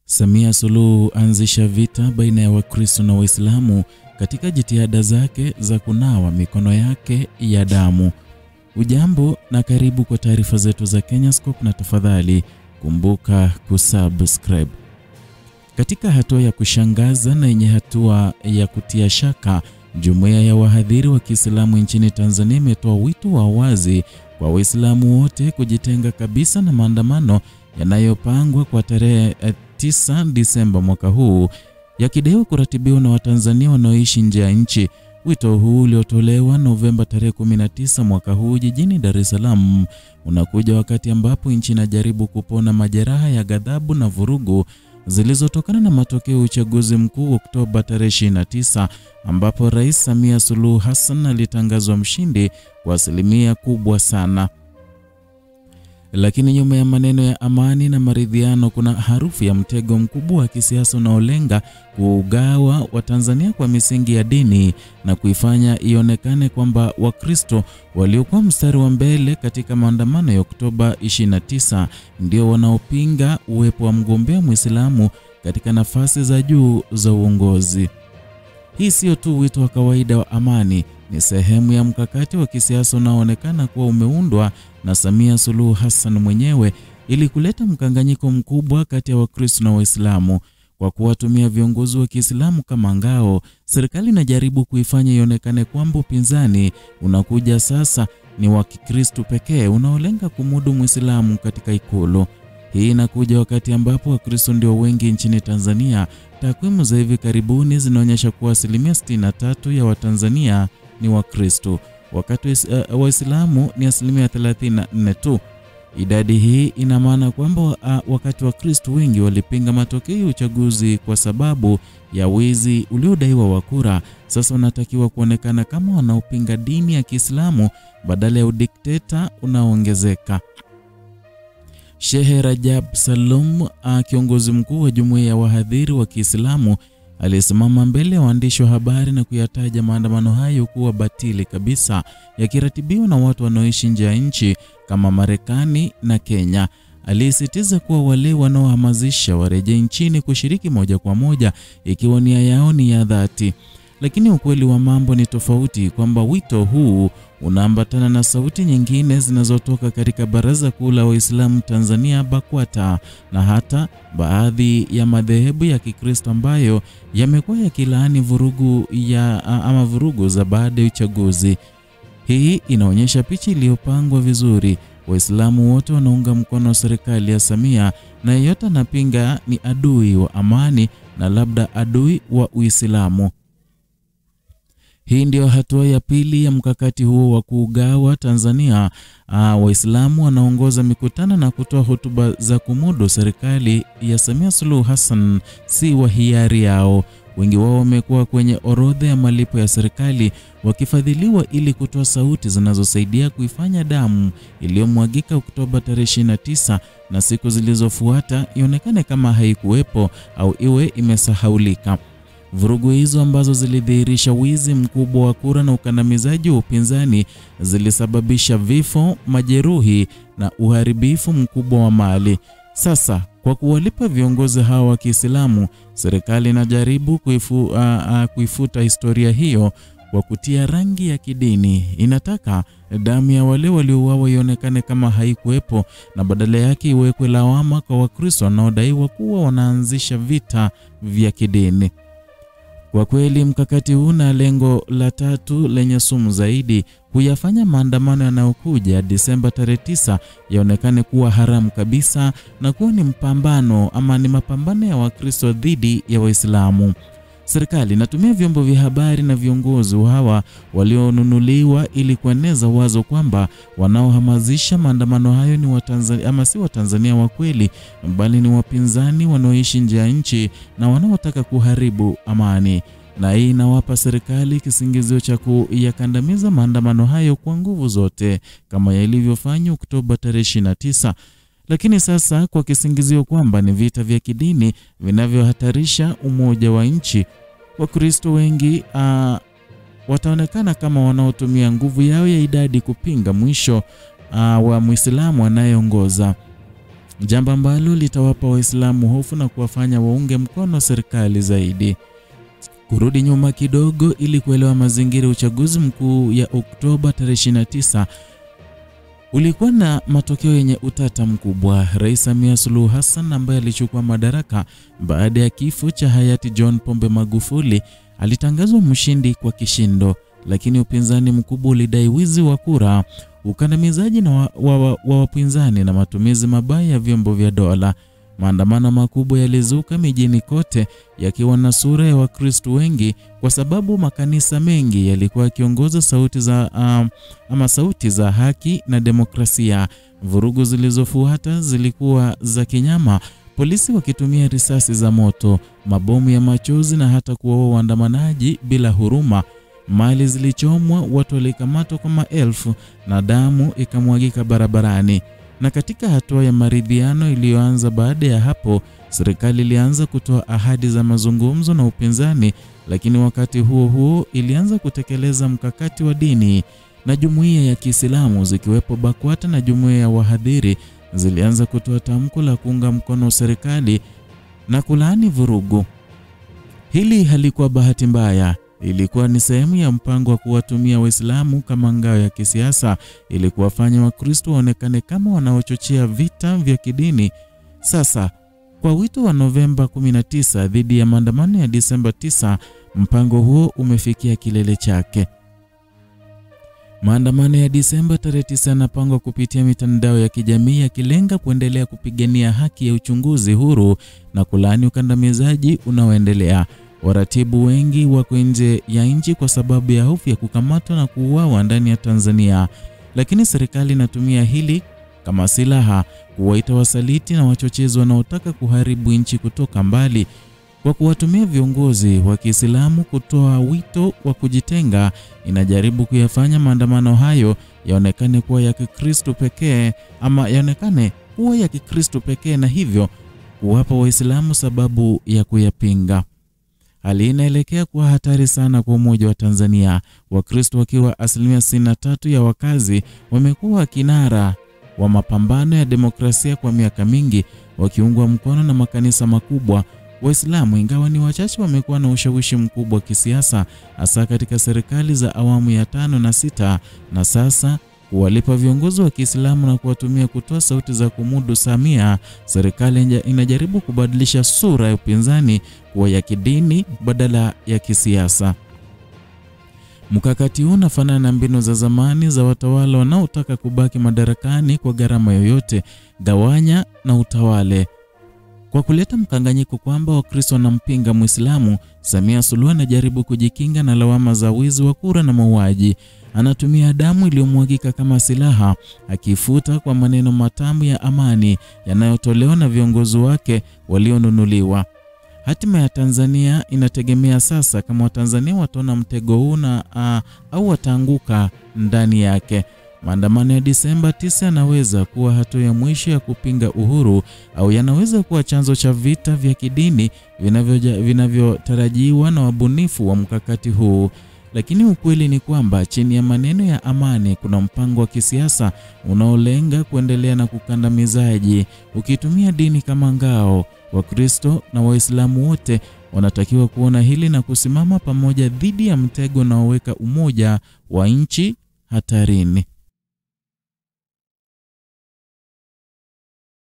Samia Suluhu anzisha vita baina ya Wakristo na Waislamu katika jitihada zake za kunawa mikono yake ya damu. Ujambo na karibu kwa taarifa zetu za Kenyascope, na tafadhali kumbuka kusubscribe. Katika hatua ya kushangaza na yenye hatua ya kutia shaka, Jumuiya ya Wahadhiri wa Kiislamu nchini Tanzania imetoa wito wa wazi kwa Waislamu wote kujitenga kabisa na maandamano yanayopangwa kwa tarehe 9 Disemba mwaka huu, yakidaiwa kuratibiwa na Watanzania wanaoishi nje ya nchi. Wito huu uliotolewa Novemba tarehe 19 mwaka huu jijini Dar es Salaam unakuja wakati ambapo nchi inajaribu kupona majeraha ya ghadhabu na vurugu zilizotokana na matokeo ya uchaguzi mkuu Oktoba tarehe 29, ambapo Rais Samia Suluhu Hassan alitangazwa mshindi kwa asilimia kubwa sana. Lakini nyuma ya maneno ya amani na maridhiano kuna harufu ya mtego mkubwa wa kisiasa unaolenga kuugawa Watanzania kwa misingi ya dini na kuifanya ionekane kwamba Wakristo waliokuwa mstari wa mbele katika maandamano ya Oktoba 29 ndio wanaopinga uwepo wa mgombea Muislamu katika nafasi za juu za uongozi. Hii sio tu wito wa kawaida wa amani, ni sehemu ya mkakati wa kisiasa unaoonekana kuwa umeundwa na Samia Suluhu Hassan mwenyewe ili kuleta mkanganyiko mkubwa kati ya Wakristo na Waislamu. Kwa kuwatumia viongozi wa Kiislamu kama ngao, serikali inajaribu kuifanya ionekane kwamba upinzani unakuja sasa ni wa Kikristo pekee unaolenga kumudu Muislamu katika Ikulu. Hii inakuja wakati ambapo Wakristo ndio wengi nchini Tanzania. Takwimu za hivi karibuni zinaonyesha kuwa 63% ya Watanzania ni Wakristo, wakati Waislamu ni 34% tu. Idadi hii ina maana kwamba wakati Wakristo wengi walipinga matokeo ya uchaguzi kwa sababu ya wizi uliodaiwa wa kura, sasa wanatakiwa kuonekana kama wanaopinga dini ya Kiislamu badala ya udikteta unaoongezeka. Sheikh Rajab Salum, kiongozi mkuu wa Jumuiya ya Wahadhiri wa Kiislamu, alisimama mbele ya waandishi wa habari na kuyataja maandamano hayo kuwa batili kabisa, yakiratibiwa na watu wanaoishi nje ya nchi kama Marekani na Kenya. Alisisitiza kuwa wale wanaohamasisha warejee nchini kushiriki moja kwa moja ikiwa nia yao ni ya dhati. Lakini ukweli wa mambo ni tofauti, kwamba wito huu unaambatana na sauti nyingine zinazotoka katika Baraza Kuu la Waislamu Tanzania BAKWATA, na hata baadhi ya madhehebu ya Kikristo ambayo yamekuwa yakilaani vurugu za baada ya uchaguzi. Hii inaonyesha picha iliyopangwa vizuri. Waislamu wote wanaunga mkono serikali ya Samia, na yeyote anapinga ni adui wa amani na labda adui wa Uislamu. Hii ndio hatua ya pili ya mkakati huo wa kuugawa Tanzania. Waislamu wanaongoza mikutano na kutoa hotuba za kumudu serikali ya Samia Suluhu Hassan si wa hiari yao. Wengi wao wamekuwa kwenye orodha ya malipo ya serikali wakifadhiliwa ili kutoa sauti zinazosaidia kuifanya damu iliyomwagika Oktoba tarehe 29 na siku zilizofuata ionekane kama haikuwepo au iwe imesahaulika. Vurugu hizo ambazo zilidhihirisha wizi mkubwa wa kura na ukandamizaji wa upinzani zilisababisha vifo, majeruhi na uharibifu mkubwa wa mali. Sasa kwa kuwalipa viongozi hawa wa Kiislamu, serikali inajaribu kuifuta historia hiyo kwa kutia rangi ya kidini. Inataka damu ya wale waliouawa ionekane kama haikuwepo na badala yake iwekwe lawama kwa Wakristo wanaodaiwa kuwa wanaanzisha vita vya kidini. Kwa kweli mkakati huu na lengo la tatu lenye sumu zaidi, kuyafanya maandamano yanayokuja Disemba tarehe 9 yaonekane kuwa haramu kabisa na kuwa ni mapambano ya Wakristo dhidi ya Waislamu. Serikali inatumia vyombo vya habari na viongozi hawa walionunuliwa ili kueneza wazo kwamba wanaohamasisha maandamano hayo ni Watanzania, ama si Watanzania wa kweli, bali ni wapinzani wanaoishi nje ya nchi na wanaotaka kuharibu amani. Na hii inawapa serikali kisingizio cha kuyakandamiza maandamano hayo kwa nguvu zote kama yalivyofanywa Oktoba tarehe 29. Lakini sasa kwa kisingizio kwamba ni vita vya kidini vinavyohatarisha umoja wa nchi, Wakristo wengi wataonekana kama wanaotumia nguvu yao ya idadi kupinga mwisho wa Muislamu anayeongoza. jambo ambalo litawapa Waislamu hofu na kuwafanya waunge mkono serikali zaidi. Kurudi nyuma kidogo ili kuelewa mazingira uchaguzi mkuu ya Oktoba 29 ulikuwa na matokeo yenye utata mkubwa. Rais Samia Suluhu Hassan ambaye alichukua madaraka baada ya kifo cha hayati John Pombe Magufuli alitangazwa mshindi kwa kishindo, lakini upinzani mkubwa ulidai wizi wa kura, ukandamizaji na wapinzani na matumizi mabaya ya vyombo vya dola. Maandamano makubwa yalizuka mijini kote yakiwa na sura ya Wakristo wengi kwa sababu makanisa mengi yalikuwa yakiongoza sauti za haki na demokrasia. Vurugu zilizofuata zilikuwa za kinyama, polisi wakitumia risasi za moto, mabomu ya machozi na hata kuwaua waandamanaji bila huruma. Mali zilichomwa, watu walikamatwa kwa maelfu na damu ikamwagika barabarani. Na katika hatua ya maridhiano iliyoanza baada ya hapo, serikali ilianza kutoa ahadi za mazungumzo na upinzani, lakini wakati huo huo ilianza kutekeleza mkakati wa dini na jumuiya ya Kiislamu zikiwepo BAKWATA na jumuiya ya wahadhiri zilianza kutoa tamko la kuunga mkono serikali na kulaani vurugu. Hili halikuwa bahati mbaya. Ilikuwa ni sehemu ya mpango wa kuwatumia Waislamu kama ngao ya kisiasa ili kuwafanya Wakristo waonekane kama wanaochochea vita vya kidini. Sasa, kwa wito wa Novemba 19 dhidi ya maandamano ya Disemba 9, mpango huo umefikia kilele chake. Maandamano ya Disemba 9 yanapangwa kupitia mitandao ya kijamii yakilenga kuendelea kupigania haki ya uchunguzi huru na kulaani ukandamizaji unaoendelea. Waratibu wengi wako nje ya nchi kwa sababu ya hofu ya kukamatwa na kuuawa ndani ya Tanzania, lakini serikali inatumia hili kama silaha kuwaita wasaliti na wachochezi wanaotaka kuharibu nchi kutoka mbali. Kwa kuwatumia viongozi wa Kiislamu kutoa wito wa kujitenga, inajaribu kuyafanya maandamano hayo yaonekane kuwa ya Kikristo pekee na hivyo kuwapa Waislamu sababu ya kuyapinga. Hali inaelekea kuwa hatari sana kwa umoja wa Tanzania. Wakristo wakiwa 63% ya wakazi wamekuwa kinara wa mapambano ya demokrasia kwa miaka mingi, wakiungwa mkono na makanisa makubwa. Waislamu, ingawa ni wachache, wamekuwa na ushawishi mkubwa wa kisiasa hasa katika serikali za awamu ya 5 na 6, na sasa kuwalipa viongozi wa Kiislamu na kuwatumia kutoa sauti za kumudu Samia, serikali inajaribu kubadilisha sura ya upinzani kuwa ya kidini badala ya kisiasa. Mkakati huu unafanana na mbinu za zamani za watawala wanaotaka kubaki madarakani kwa gharama yoyote: gawanya na utawale. Kwa kuleta mkanganyiko kwamba Wakristo wanampinga Muislamu, Samia Suluhu anajaribu kujikinga na lawama za wizi wa kura na mauaji. Anatumia damu iliyomwagika kama silaha, akifuta kwa maneno matamu ya amani yanayotolewa na viongozi wake walionunuliwa. Hatima ya Tanzania inategemea sasa kama Watanzania wataona mtego huu au wataanguka ndani yake. Maandamano ya Disemba 9 yanaweza kuwa hatua ya mwisho ya kupinga uhuru au yanaweza kuwa chanzo cha vita vya kidini vinavyotarajiwa na wabunifu wa mkakati huu. Lakini ukweli ni kwamba chini ya maneno ya amani kuna mpango wa kisiasa unaolenga kuendelea na kukandamizaji, ukitumia dini kama ngao. Wakristo na Waislamu wote wanatakiwa kuona hili na kusimama pamoja dhidi ya mtego unaoweka umoja wa nchi hatarini.